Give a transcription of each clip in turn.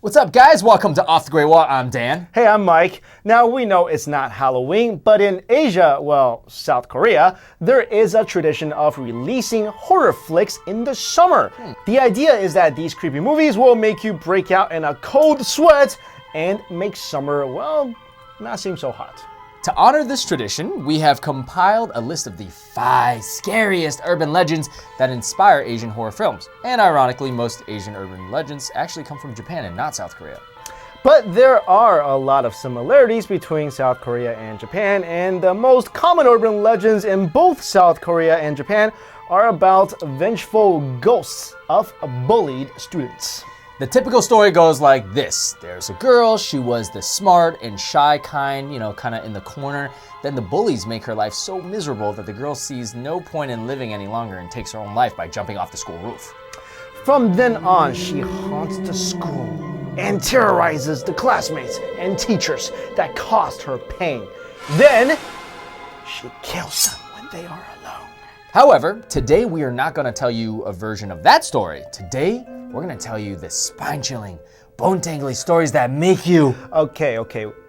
What's up, guys? Welcome to Off the Great Wall. I'm Dan. Hey, I'm Mike. Now, we know it's not Halloween, but in Asia, well, South Korea, there is a tradition of releasing horror flicks in the summer. The idea is that these creepy movies will make you break out in a cold sweat and make summer, well, not seem so hot. To honor this tradition, we have compiled a list of the 5 scariest urban legends that inspire Asian horror films. And ironically, most Asian urban legends actually come from Japan and not South Korea. But there are a lot of similarities between South Korea and Japan, and the most common urban legends in both South Korea and Japan are about vengeful ghosts of bullied students. The typical story goes like this. There's a girl, she was the smart and shy kind, kind of in the corner. Then the bullies make her life so miserable that the girl sees no point in living any longer and takes her own life by jumping off the school roof. From then on, she haunts the school and terrorizes the classmates and teachers that caused her pain. Then, she kills them when they are alone. However, today we are not going to tell you a version of that story. Today, we're going to tell you the spine-chilling, bone-tangling stories that make you... Okay,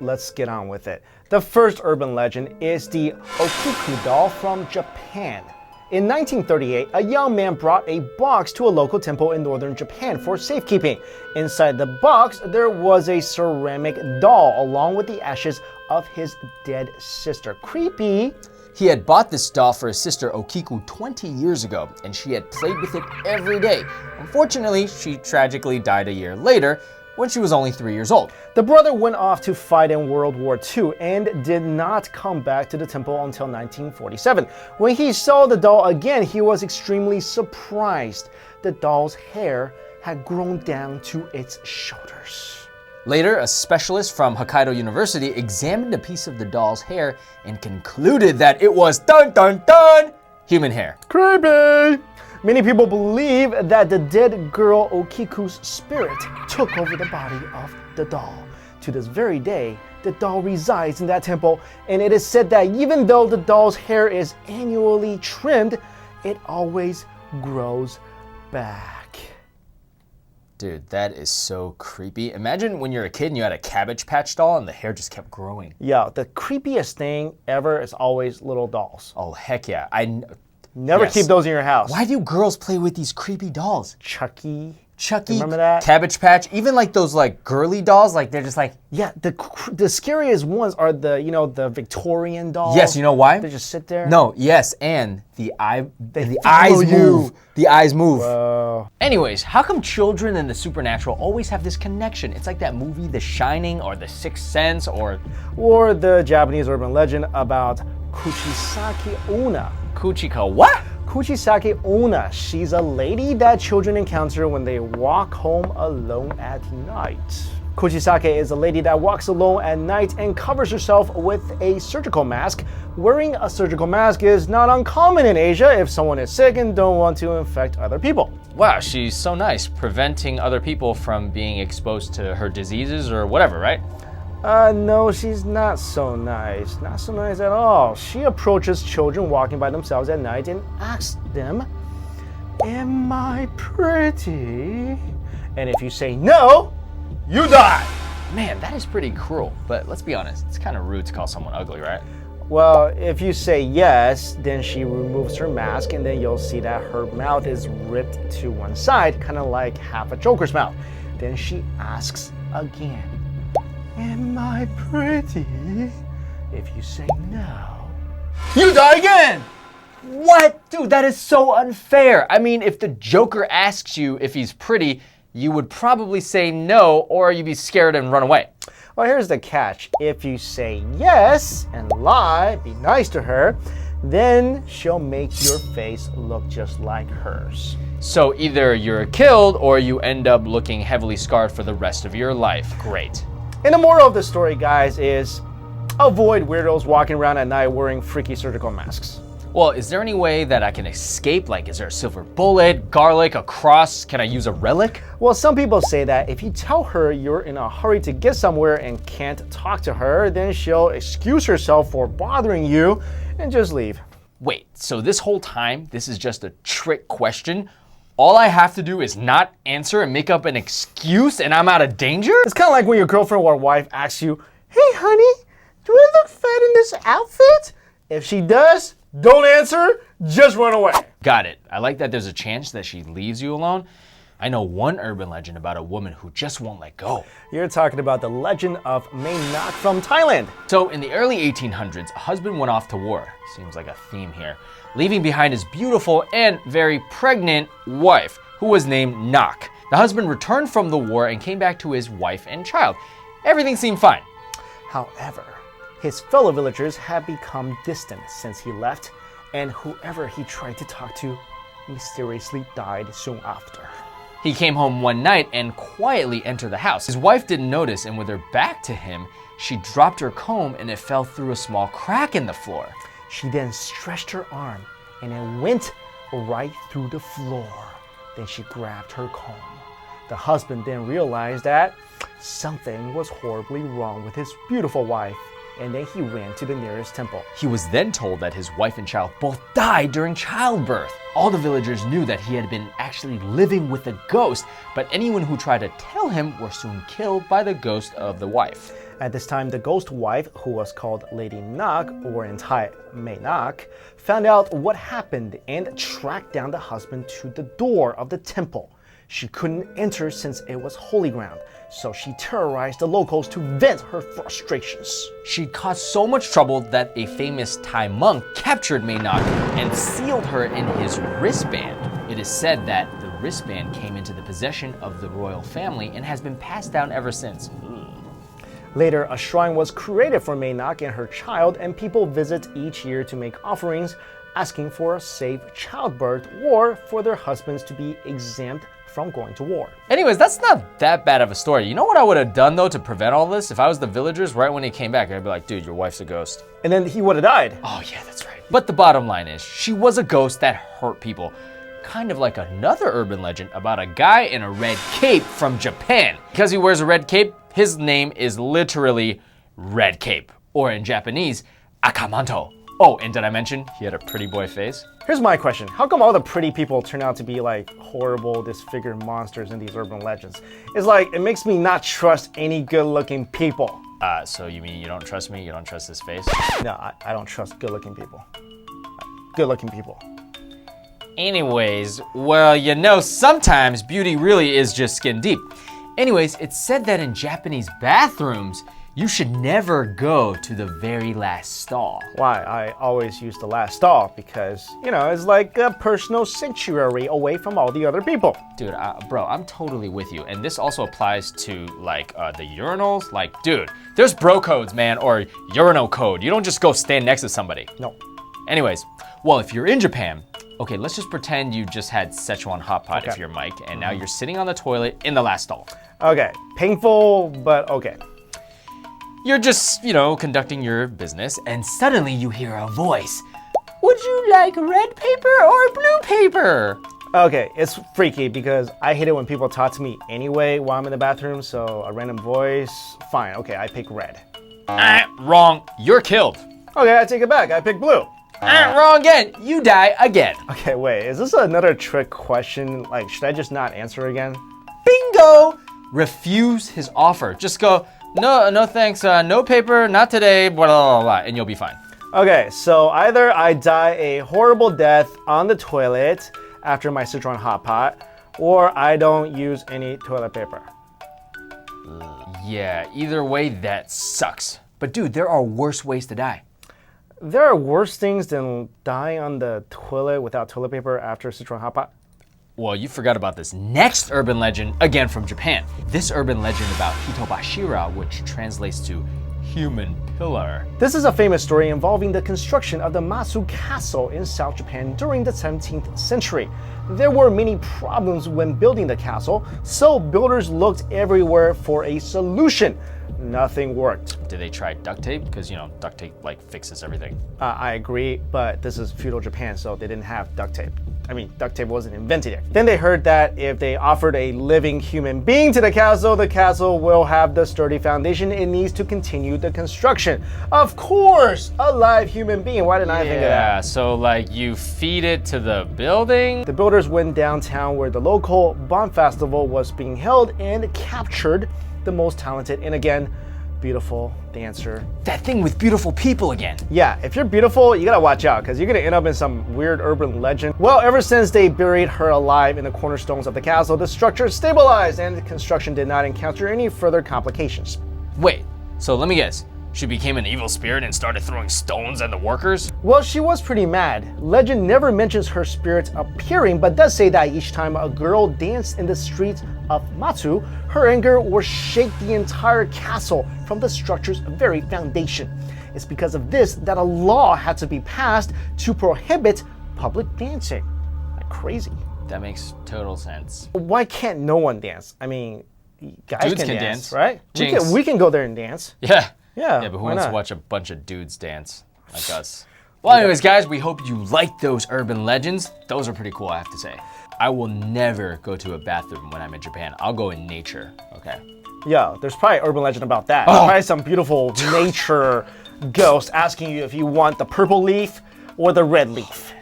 let's get on with it. The first urban legend is the Okiku doll from Japan. In 1938, a young man brought a box to a local temple in northern Japan for safekeeping. Inside the box, there was a ceramic doll along with the ashes of his dead sister. Creepy. He had bought this doll for his sister Okiku 20 years ago, and she had played with it every day. Unfortunately, she tragically died a year later when she was only 3 years old. The brother went off to fight in World War II and did not come back to the temple until 1947. When he saw the doll again, he was extremely surprised. The doll's hair had grown down to its shoulders. Later, a specialist from Hokkaido University examined a piece of the doll's hair and concluded that it was human hair. Creepy! Many people believe that the dead girl Okiku's spirit took over the body of the doll. To this very day, the doll resides in that temple, and it is said that even though the doll's hair is annually trimmed, it always grows back. Dude, that is so creepy. Imagine when you're a kid and you had a Cabbage Patch doll and the hair just kept growing. Yeah, the creepiest thing ever is always little dolls. Oh, heck yeah. Never keep those in your house. Why do girls play with these creepy dolls? Chucky, remember that? Cabbage Patch, even like those like girly dolls, like they're just like... Yeah, the scariest ones are the Victorian dolls. Yes, you know why? They just sit there. No, yes, and the eyes move. The eyes move. Whoa. Anyways, how come children and the supernatural always have this connection? It's like that movie The Shining or The Sixth Sense or the Japanese urban legend about Kuchisake Onna. What? Kuchisake Onna. She's a lady that children encounter when they walk home alone at night. Kuchisake is a lady that walks alone at night and covers herself with a surgical mask. Wearing a surgical mask is not uncommon in Asia if someone is sick and don't want to infect other people. Wow, she's so nice, preventing other people from being exposed to her diseases or whatever, right? No, she's not so nice. Not so nice at all. She approaches children walking by themselves at night and asks them, "Am I pretty?" And if you say no, you die. Man, that is pretty cruel. But let's be honest, it's kind of rude to call someone ugly, right? Well, if you say yes, then she removes her mask, and then you'll see that her mouth is ripped to one side, kind of like half a Joker's mouth. Then she asks again, "Am I pretty?" If you say no, you die again! What? Dude, that is so unfair. I mean, if the Joker asks you if he's pretty, you would probably say no, or you'd be scared and run away. Well, here's the catch. If you say yes and lie, be nice to her, then she'll make your face look just like hers. So either you're killed or you end up looking heavily scarred for the rest of your life. Great. And the moral of the story, guys, is avoid weirdos walking around at night wearing freaky surgical masks. Well, is there any way that I can escape? Like, is there a silver bullet, garlic, a cross? Can I use a relic? Well, some people say that if you tell her you're in a hurry to get somewhere and can't talk to her, then she'll excuse herself for bothering you and just leave. Wait, so this whole time, this is just a trick question? all I have to do is not answer and make up an excuse and I'm out of danger? It's kind of like when your girlfriend or wife asks you, "Hey honey, do I look fat in this outfit?" If she does, don't answer, just run away. Got it. I like that there's a chance that she leaves you alone. I know one urban legend about a woman who just won't let go. You're talking about the legend of Manoc from Thailand. So in the early 1800s, a husband went off to war. Seems like a theme here. Leaving behind his beautiful and very pregnant wife, who was named Noc. The husband returned from the war and came back to his wife and child. Everything seemed fine. However, his fellow villagers had become distant since he left, and whoever he tried to talk to mysteriously died soon after. He came home one night and quietly entered the house. His wife didn't notice, and with her back to him, she dropped her comb and it fell through a small crack in the floor. She then stretched her arm and it went right through the floor. Then she grabbed her comb. The husband then realized that something was horribly wrong with his beautiful wife, and then he ran to the nearest temple. He was then told that his wife and child both died during childbirth. All the villagers knew that he had been actually living with a ghost, but anyone who tried to tell him were soon killed by the ghost of the wife. At this time, the ghost wife, who was called Lady Noc, or in Thai, Manoc, found out what happened and tracked down the husband to the door of the temple. She couldn't enter since it was holy ground, so she terrorized the locals to vent her frustrations. She caused so much trouble that a famous Thai monk captured Manoc and sealed her in his wristband. It is said that the wristband came into the possession of the royal family and has been passed down ever since. Later, a shrine was created for Manoc and her child, and people visit each year to make offerings, asking for a safe childbirth or for their husbands to be exempt from going to war. Anyways, that's not that bad of a story. You know what I would have done though to prevent all this? If I was the villagers, right when he came back, I'd be like, dude, your wife's a ghost. And then he would have died. Oh yeah, that's right. But the bottom line is, she was a ghost that hurt people. Kind of like another urban legend about a guy in a red cape from Japan. Because he wears a red cape, his name is literally Red Cape, or in Japanese, Akamanto. Oh, and did I mention he had a pretty boy face? Here's my question. How come all the pretty people turn out to be like horrible, disfigured monsters in these urban legends? It's like, it makes me not trust any good-looking people. So you mean you don't trust me? You don't trust his face? No, I don't trust good-looking people. Good-looking people. Anyways, well, you know, sometimes beauty really is just skin deep. Anyways, it's said that in Japanese bathrooms, you should never go to the very last stall. Why? I always use the last stall because, you know, it's like a personal sanctuary away from all the other people. Dude, bro, I'm totally with you. And this also applies to like the urinals. Like, dude, there's bro codes, man, or urinal code. You don't just go stand next to somebody. No. Anyways, well, if you're in Japan, okay, let's just pretend you just had Szechuan hot pot if you're Mike, and now you're sitting on the toilet in the last stall. Okay, painful, but okay. You're just, you know, conducting your business, and suddenly you hear a voice. Would you like red paper or blue paper? Okay, it's freaky because I hate it when people talk to me anyway while I'm in the bathroom, so a random voice, fine, okay, I pick red. Wrong, you're killed. Okay, I take it back, I pick blue. Wrong again, you die again. Okay, wait, is this another trick question? Like, should I just not answer again? Bingo! Refuse his offer. Just go, no thanks, no paper, not today, blah, blah, blah, and you'll be fine. Okay, so either I die a horrible death on the toilet after my Szechuan hot pot, or I don't use any toilet paper. Yeah, either way, that sucks. But dude, there are worse ways to die. There are worse things than dying on the toilet without toilet paper after Szechuan hot pot. Well, you forgot about this next urban legend, again from Japan. This urban legend about Hitobashira, which translates to human pillar. This is a famous story involving the construction of the Matsu Castle in South Japan during the 17th century. There were many problems when building the castle, so builders looked everywhere for a solution. Nothing worked. Did they try duct tape? Because, you know, duct tape like fixes everything. I agree, but this is feudal Japan, so they didn't have duct tape. I mean, duct tape wasn't invented yet. Then they heard that if they offered a living human being to the castle will have the sturdy foundation it needs to continue the construction. Of course, a live human being. Why didn't I think of that? Yeah, so like you feed it to the building? The builders went downtown where the local bomb festival was being held and captured the most talented and again, beautiful dancer. That thing with beautiful people again. Yeah, if you're beautiful, you gotta watch out because you're gonna end up in some weird urban legend. Well, ever since they buried her alive in the cornerstones of the castle, the structure stabilized and the construction did not encounter any further complications. Wait, so let me guess. She became an evil spirit and started throwing stones at the workers? Well, she was pretty mad. Legend never mentions her spirits appearing, but does say that each time a girl danced in the streets of Matsu, her anger would shake the entire castle from the structure's very foundation. It's because of this that a law had to be passed to prohibit public dancing. Like crazy. That makes total sense. Why can't no one dance? I mean, guys Dudes can can dance, dance. right? Jinx. We can go there and dance. Yeah. Yeah, Yeah, but who why wants not? to watch a bunch of dudes dance like us? Well, anyways, guys, we hope you liked those urban legends. Those are pretty cool, I have to say. I will never go to a bathroom when I'm in Japan. I'll go in nature, okay? Yeah, there's probably urban legend about that. Oh. Probably some beautiful nature ghost asking you if you want the purple leaf or the red leaf.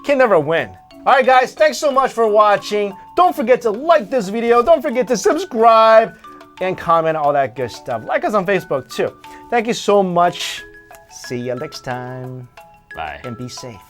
Can never win. All right, guys, thanks so much for watching. Don't forget to like this video. Don't forget to subscribe and comment, all that good stuff. Like us on Facebook, too. Thank you so much. See you next time. Bye. And be safe.